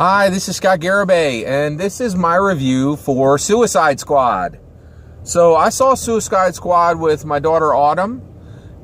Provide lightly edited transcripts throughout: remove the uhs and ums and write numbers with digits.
Hi, this is Scott Garibay, and this is my review for Suicide Squad. So I saw Suicide Squad with my daughter Autumn,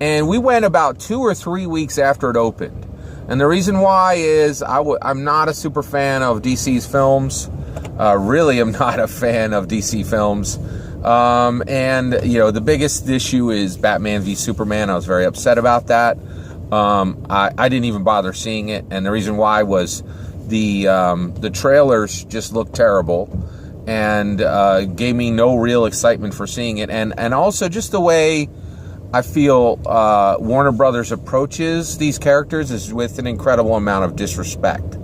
and we went about 2 or 3 weeks after it opened. And the reason why is I'm not a super fan of DC's films. Really, I'm not a fan of DC films. And, you know, the biggest issue is Batman v Superman. I was very upset about that. I didn't even bother seeing it, and the reason why was the trailers just looked terrible and gave me no real excitement for seeing it, and also just the way I feel Warner Brothers approaches these characters is with an incredible amount of disrespect,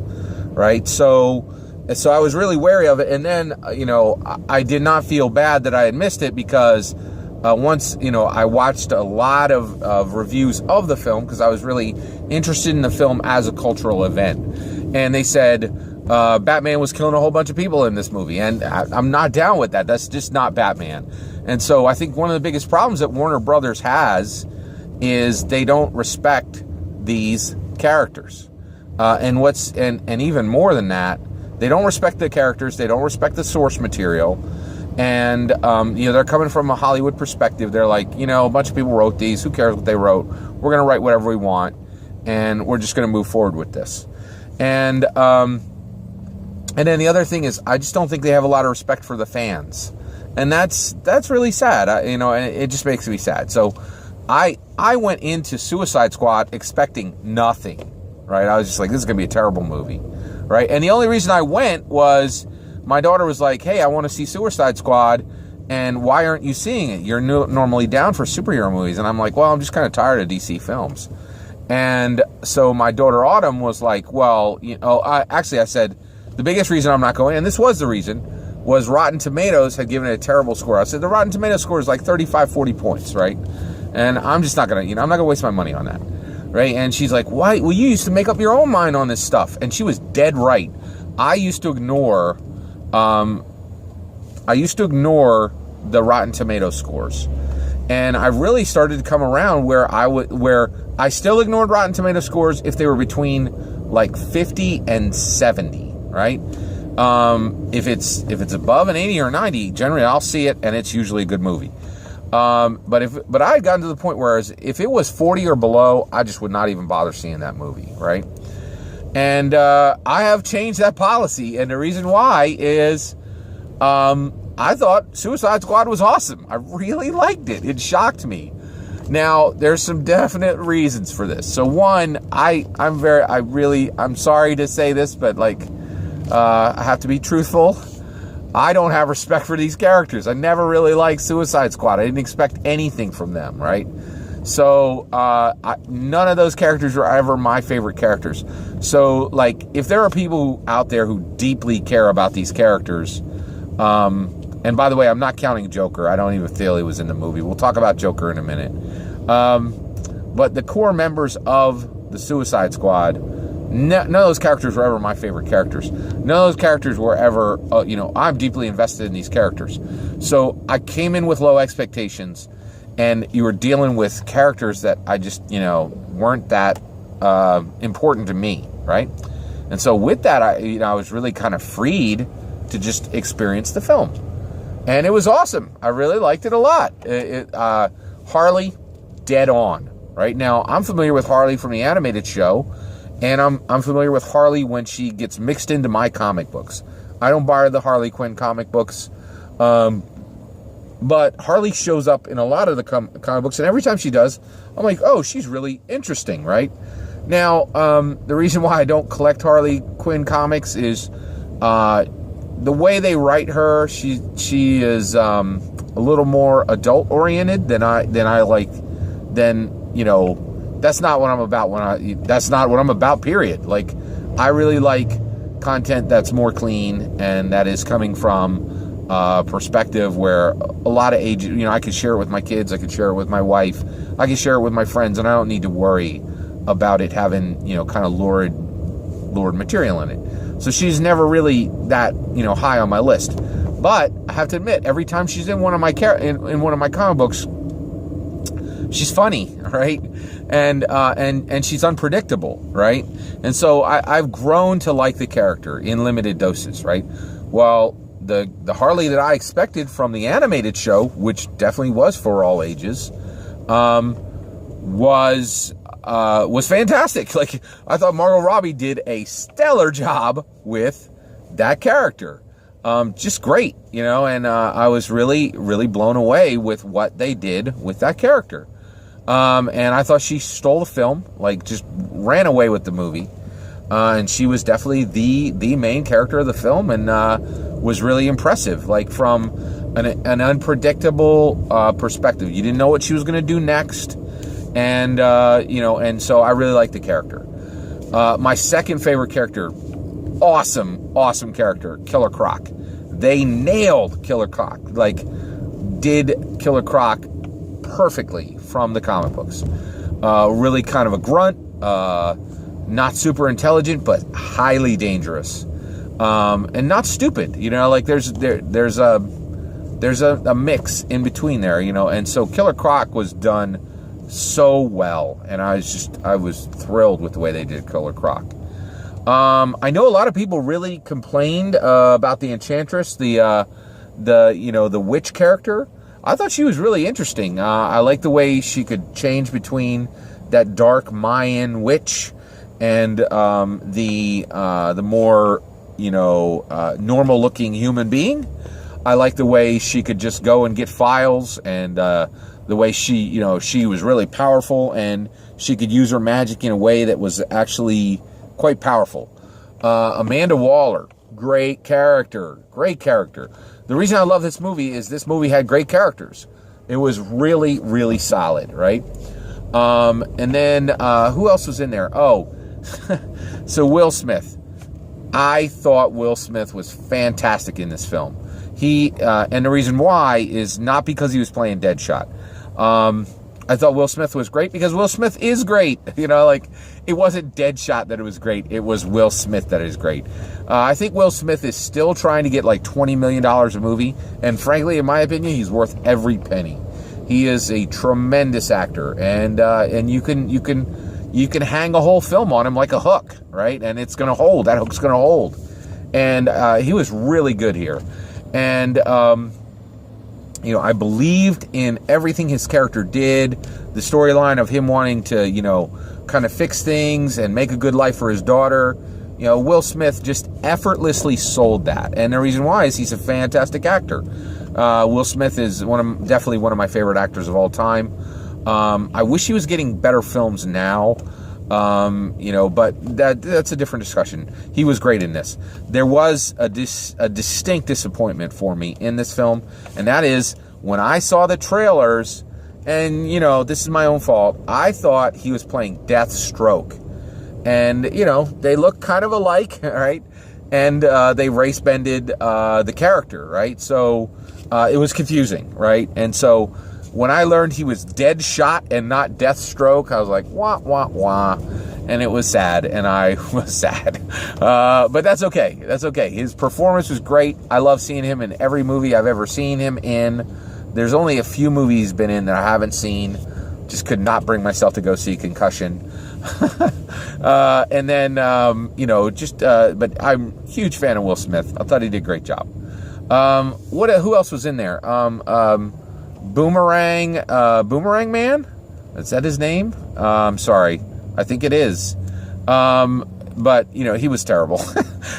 right? So I was really wary of it, and then you know, I did not feel bad that I had missed it, because once, you know, I watched a lot of reviews of the film because I was really interested in the film as a cultural event. And they said Batman was killing a whole bunch of people in this movie. And I'm not down with that. That's just not Batman. And so I think one of the biggest problems that Warner Brothers has is they don't respect these characters. And even more than that, they don't respect the characters. They don't respect the source material. And, you know, they're coming from a Hollywood perspective. They're like, you know, a bunch of people wrote these. Who cares what they wrote? We're going to write whatever we want, and we're just going to move forward with this. And then the other thing is, I just don't think they have a lot of respect for the fans. And that's really sad, you know, and it just makes me sad. So I went into Suicide Squad expecting nothing, right? I was just like, this is going to be a terrible movie, right? And the only reason I went was my daughter was like, hey, I want to see Suicide Squad, and why aren't you seeing it? You're normally down for superhero movies. And I'm like, well, I'm just kind of tired of DC films. And so my daughter Autumn was like, well, you know, I said, the biggest reason I'm not going, and this was the reason, was Rotten Tomatoes had given it a terrible score. I said, the Rotten Tomatoes score is like 35, 40 points, right? And I'm just not going to, you know, I'm not going to waste my money on that, right? And she's like, why? Well, you used to make up your own mind on this stuff. And she was dead right. I used to ignore the Rotten Tomatoes scores. And I really started to come around where I still ignored Rotten Tomatoes scores if they were between like 50 and 70, right? If it's above an 80 or 90, generally I'll see it, and it's usually a good movie. But I had gotten to the point where if it was 40 or below, I just would not even bother seeing that movie, right? And I have changed that policy, and the reason why is I thought Suicide Squad was awesome. I really liked it. It shocked me. Now, there's some definite reasons for this. So one, I'm sorry to say this, but like, I have to be truthful. I don't have respect for these characters. I never really liked Suicide Squad. I didn't expect anything from them, right? So, none of those characters were ever my favorite characters. So, like, if there are people out there who deeply care about these characters, and by the way, I'm not counting Joker. I don't even feel he was in the movie. We'll talk about Joker in a minute. But the core members of the Suicide Squad, none of those characters were ever my favorite characters. None of those characters were ever, you know, I'm deeply invested in these characters. So I came in with low expectations, and you were dealing with characters that I just, you know, weren't that important to me, right? And so with that, I was really kind of freed to just experience the film. And it was awesome. I really liked it a lot. Harley, dead on. Right now, I'm familiar with Harley from the animated show, and I'm familiar with Harley when she gets mixed into my comic books. I don't buy the Harley Quinn comic books, but Harley shows up in a lot of the comic books, and every time she does, I'm like, oh, she's really interesting, right? Now, the reason why I don't collect Harley Quinn comics is the way they write her. She is a little more adult oriented than I like. Then, you know, that's not what I'm about. That's not what I'm about. Period. Like, I really like content that's more clean, and that is coming from perspective where a lot of age. You know, I could share it with my kids. I could share it with my wife. I can share it with my friends, and I don't need to worry about it having, you know, kind of lurid material in it. So she's never really that, you know, high on my list. But I have to admit, every time she's in one of my comic books, she's funny, right? And she's unpredictable, right? And so I've grown to like the character in limited doses, right? Well, the Harley that I expected from the animated show, which definitely was for all ages, was fantastic. Like, I thought Margot Robbie did a stellar job with that character. Just great, you know, and I was really, really blown away with what they did with that character. And I thought she stole the film, like, just ran away with the movie. And she was definitely the main character of the film, and was really impressive, like, from an unpredictable perspective. You didn't know what she was going to do next, and you know, and so I really liked the character. My second favorite character, awesome character, Killer Croc. They nailed Killer Croc, like, did Killer Croc perfectly from the comic books. Really kind of a grunt, not super intelligent, but highly dangerous, and not stupid. You know, like, there's a mix in between there. You know, and so Killer Croc was done so well, and I was thrilled with the way they did Killer Croc. I know a lot of people really complained about the Enchantress, the witch character. I thought she was really interesting. I like the way she could change between that dark Mayan witch and the more, normal looking human being. I like the way she could just go and get files, and the way she was really powerful, and she could use her magic in a way that was actually quite powerful. Amanda Waller, great character. The reason I love this movie is this movie had great characters. It was really, really solid, right? And then who else was in there? Oh, so Will Smith. I thought Will Smith was fantastic in this film. And the reason why is not because he was playing Deadshot. I thought Will Smith was great because Will Smith is great. You know, like, it wasn't Deadshot that it was great. It was Will Smith that is great. I think Will Smith is still trying to get like $20 million a movie. And frankly, in my opinion, he's worth every penny. He is a tremendous actor. And you can hang a whole film on him like a hook, right? And it's going to hold. That hook's going to hold. And he was really good here. And, I believed in everything his character did. The storyline of him wanting to, kind of fix things and make a good life for his daughter. Will Smith just effortlessly sold that. And the reason why is he's a fantastic actor. Will Smith is definitely one of my favorite actors of all time. I wish he was getting better films now. But that's a different discussion. He was great in this. There was a distinct disappointment for me in this film, and that is when I saw the trailers, and, this is my own fault, I thought he was playing Deathstroke. And, they look kind of alike, right? And they race-bended the character, right? So it was confusing, right? And so when I learned he was Deadshot and not Deathstroke, I was like, wah, wah, wah. And it was sad, and I was sad. But that's okay. That's okay. His performance was great. I love seeing him in every movie I've ever seen him in. There's only a few movies he's been in that I haven't seen. Just could not bring myself to go see Concussion. And then, but I'm a huge fan of Will Smith. I thought he did a great job. Who else was in there? Boomerang Man? Is that his name? Sorry. I think it is. But, he was terrible.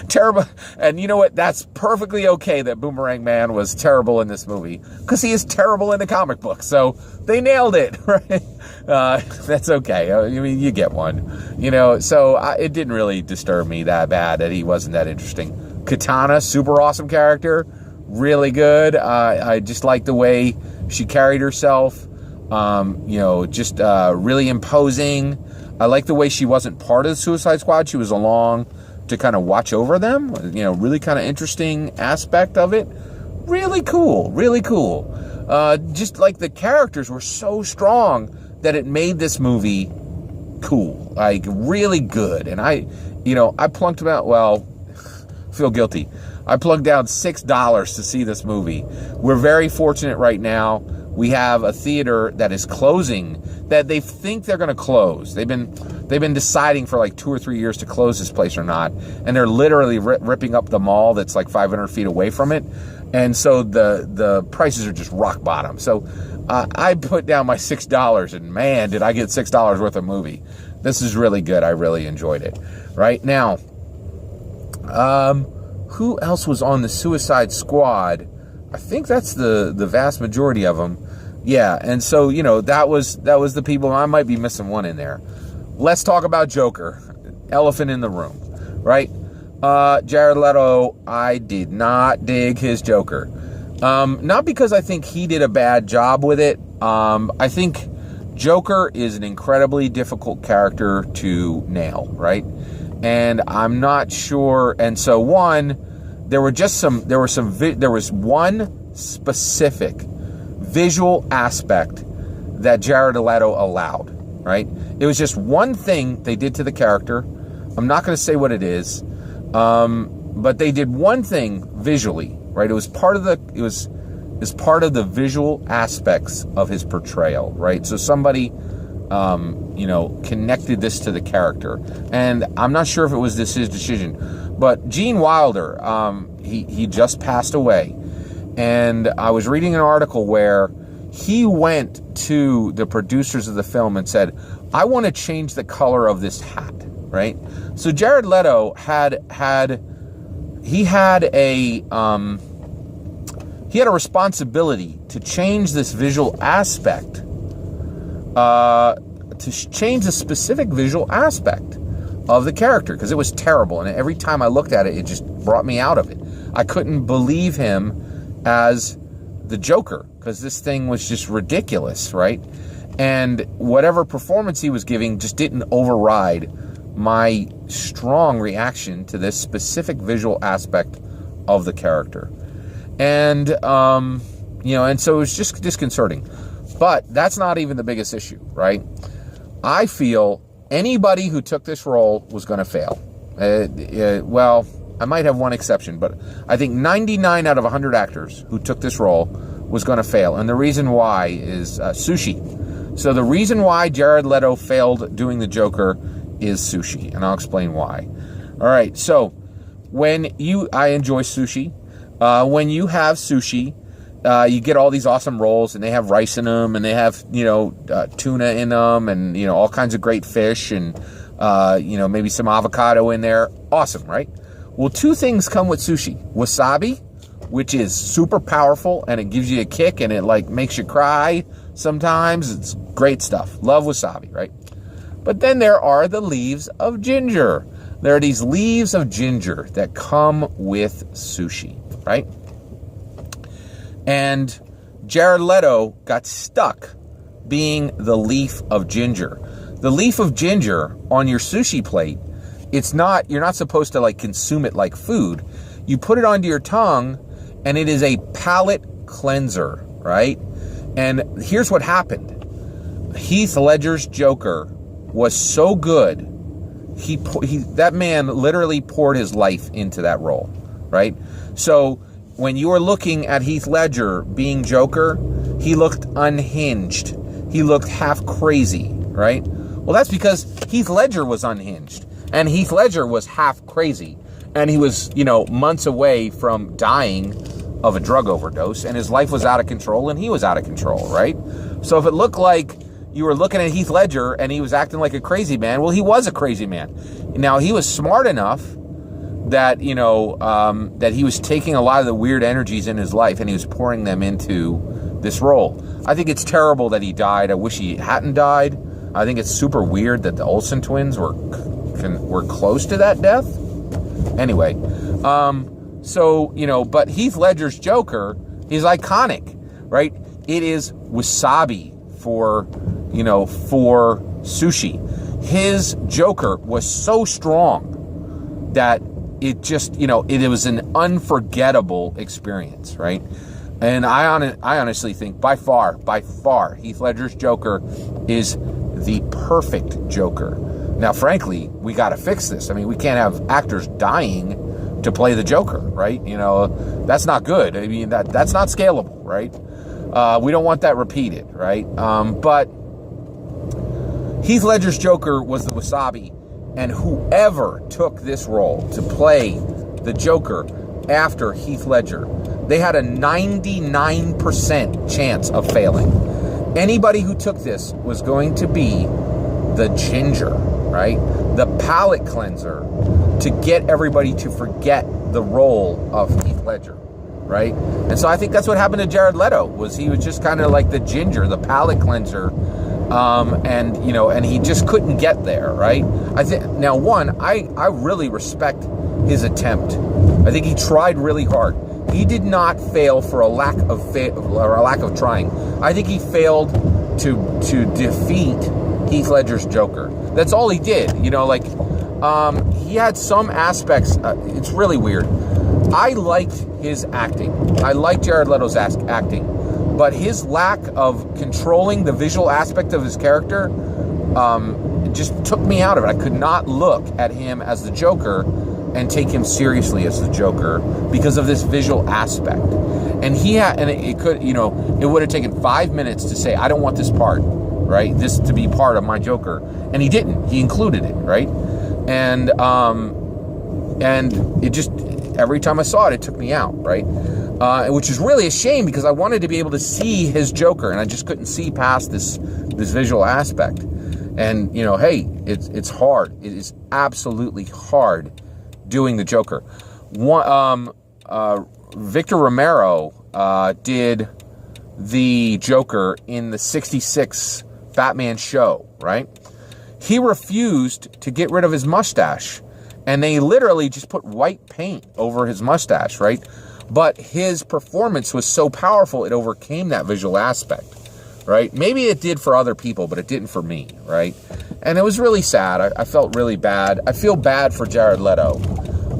Terrible. And you know what? That's perfectly okay that Boomerang Man was terrible in this movie, because he is terrible in the comic book. So they nailed it, right? That's okay. I mean, you get one. So it didn't really disturb me that bad that he wasn't that interesting. Katana, super awesome character. Really good. I just like the way she carried herself. Just really imposing. I like the way she wasn't part of the Suicide Squad. She was along to kind of watch over them. Really kind of interesting aspect of it. Really cool. Just like the characters were so strong that it made this movie cool. Like, really good. And I plunked about, feel guilty. I plugged down $6 to see this movie. We're very fortunate right now. We have a theater that is closing, that they think they're going to close. They've been deciding for like 2 or 3 years to close this place or not, and they're literally ripping up the mall that's like 500 feet away from it, and so the prices are just rock bottom. So I put down my $6, and man, did I get $6 worth of movie. This is really good. I really enjoyed it. Right now, who else was on the Suicide Squad? I think that's the vast majority of them. Yeah, and so, you know, that was the people. I might be missing one in there. Let's talk about Joker. Elephant in the room, right? Jared Leto, I did not dig his Joker. Not because I think he did a bad job with it. I think Joker is an incredibly difficult character to nail, right? And I'm not sure. And so there was one specific visual aspect that Jared Leto allowed, right? It was just one thing they did to the character. I'm not going to say what it is, but they did one thing visually, right? It was part of the visual aspects of his portrayal, right? So somebody, connected this to the character, and I'm not sure if it was his decision, but Gene Wilder, he just passed away, and I was reading an article where he went to the producers of the film and said, "I want to change the color of this hat," right? So Jared Leto had a responsibility to change this visual aspect, to change a specific visual aspect of the character, because it was terrible. And every time I looked at it, it just brought me out of it. I couldn't believe him as the Joker, because this thing was just ridiculous, right? And whatever performance he was giving just didn't override my strong reaction to this specific visual aspect of the character. And, and so it was just disconcerting. But that's not even the biggest issue, right? I feel anybody who took this role was going to fail. Well, I might have one exception, but I think 99 out of 100 actors who took this role was going to fail. And the reason why is sushi. So the reason why Jared Leto failed doing the Joker is sushi, and I'll explain why. All right, so I enjoy sushi. When you have sushi, you get all these awesome rolls, and they have rice in them, and they have, tuna in them, and, all kinds of great fish, and, maybe some avocado in there. Awesome, right? Well, two things come with sushi. Wasabi, which is super powerful, and it gives you a kick, and it, makes you cry sometimes. It's great stuff. Love wasabi, right? But then there are the leaves of ginger. There are these leaves of ginger that come with sushi, right? And Jared Leto got stuck being the leaf of ginger. The leaf of ginger on your sushi plate, you're not supposed to consume it like food. You put it onto your tongue, and it is a palate cleanser, right? And here's what happened. Heath Ledger's Joker was so good. That man literally poured his life into that role, right? So when you were looking at Heath Ledger being Joker, he looked unhinged. He looked half crazy, right? Well, that's because Heath Ledger was unhinged, and Heath Ledger was half crazy, and he was, months away from dying of a drug overdose, and his life was out of control, and he was out of control, right? So if it looked like you were looking at Heath Ledger and he was acting like a crazy man, well, he was a crazy man. Now, he was smart enough that, that he was taking a lot of the weird energies in his life and he was pouring them into this role. I think it's terrible that he died. I wish he hadn't died. I think it's super weird that the Olsen twins were close to that death. Anyway, but Heath Ledger's Joker is iconic, right? It is wasabi for sushi. His Joker was so strong that it just, it was an unforgettable experience, right? And I honestly think by far, Heath Ledger's Joker is the perfect Joker. Now, frankly, we got to fix this. I mean, we can't have actors dying to play the Joker, right? That's not good. I mean, that's not scalable, right? We don't want that repeated, right? But Heath Ledger's Joker was the wasabi, and whoever took this role to play the Joker after Heath Ledger, they had a 99% chance of failing. Anybody who took this was going to be the ginger, right? The palate cleanser to get everybody to forget the role of Heath Ledger, right? And so I think that's what happened to Jared Leto, was he was just kind of like the ginger, the palate cleanser, and he just couldn't get there, right? I really respect his attempt. I think he tried really hard. He did not fail for a lack of trying. I think he failed to defeat Heath Ledger's Joker. That's all he did. He had some aspects. It's really weird. I liked his acting. I liked Jared Leto's acting, but his lack of controlling the visual aspect of his character just took me out of it. I could not look at him as the Joker and take him seriously as the Joker because of this visual aspect. And it would have taken 5 minutes to say, I don't want this part, right? This to be part of my Joker. And he didn't. He included it, right? And it just, every time I saw it, it took me out, right? Which is really a shame, because I wanted to be able to see his Joker, and I just couldn't see past this visual aspect. And, hey, it's hard. It is absolutely hard doing the Joker. Victor Romero did the Joker in the 1966 Batman show, right? He refused to get rid of his mustache, and they literally just put white paint over his mustache, right? But his performance was so powerful, it overcame that visual aspect, right? Maybe it did for other people, but it didn't for me, right? And it was really sad. I felt really bad. I feel bad for Jared Leto.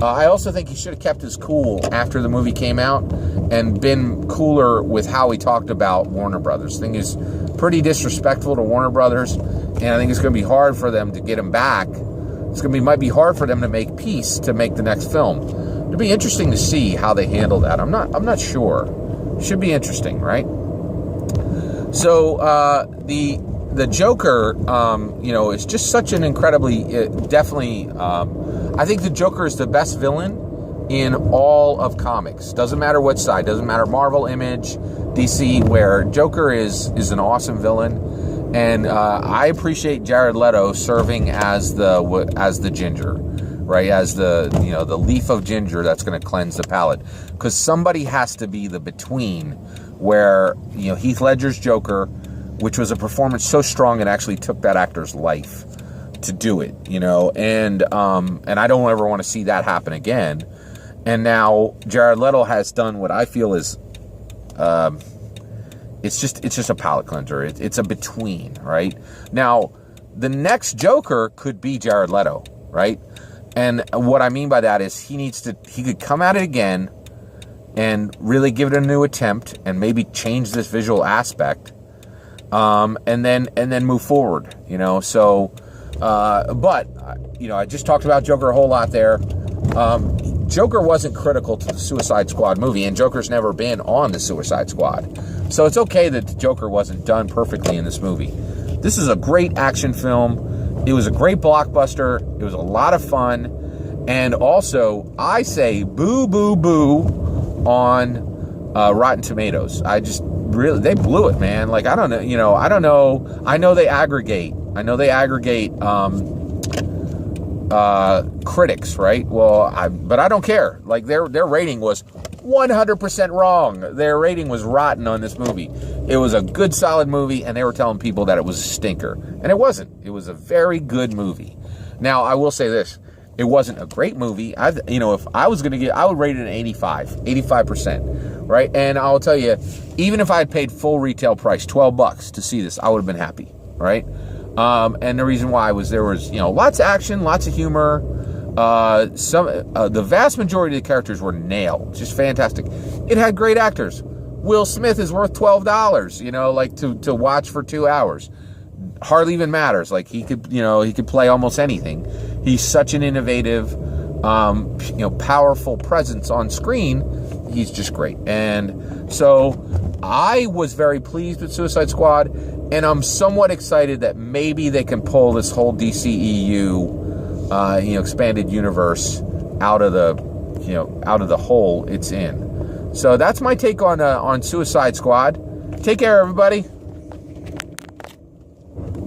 I also think he should have kept his cool after the movie came out and been cooler with how he talked about Warner Brothers. I think he's pretty disrespectful to Warner Brothers, and I think it's going to be hard for them to get him back. Might be hard for them to make peace to make the next film. It'll be interesting to see how they handle that. I'm not sure. Should be interesting, right? So the Joker, is just such an incredibly, definitely. I think the Joker is the best villain in all of comics. Doesn't matter what side. Doesn't matter Marvel, Image, DC. Where Joker is an awesome villain, and I appreciate Jared Leto serving as the ginger, right? As the leaf of ginger that's going to cleanse the palate, because somebody has to be the between, where Heath Ledger's Joker, which was a performance so strong it actually took that actor's life to do it, and I don't ever want to see that happen again. And now Jared Leto has done what I feel is, it's just a palate cleanser. It's a between, right? Now, the next Joker could be Jared Leto, right? And what I mean by that is he could come at it again and really give it a new attempt and maybe change this visual aspect, and then move forward, So, but I just talked about Joker a whole lot there. Joker wasn't critical to the Suicide Squad movie, and Joker's never been on the Suicide Squad. So it's okay that the Joker wasn't done perfectly in this movie. This is a great action film. It was a great blockbuster. It was a lot of fun. And also, I say boo, boo, boo on Rotten Tomatoes. They blew it, man. Like, I don't know, I know they aggregate critics, right? But I don't care. Like, their rating was 100% wrong. Their rating was rotten on this movie. It was a good, solid movie, and they were telling people that it was a stinker. And it wasn't. It was a very good movie. Now, I will say this. It wasn't a great movie. If I was going to I would rate it an 85%, right? And I'll tell you, even if I had paid full retail price, $12 to see this, I would have been happy, right? And the reason why was there was, lots of action, lots of humor. The vast majority of the characters were nailed. Just fantastic. It had great actors. Will Smith is worth $12, to watch for 2 hours. Hardly even matters. Like, he could play almost anything. He's such an innovative, powerful presence on screen. He's just great. And so I was very pleased with Suicide Squad, and I'm somewhat excited that maybe they can pull this whole DCEU, expanded universe out of the hole it's in. So that's my take on Suicide Squad. Take care, everybody.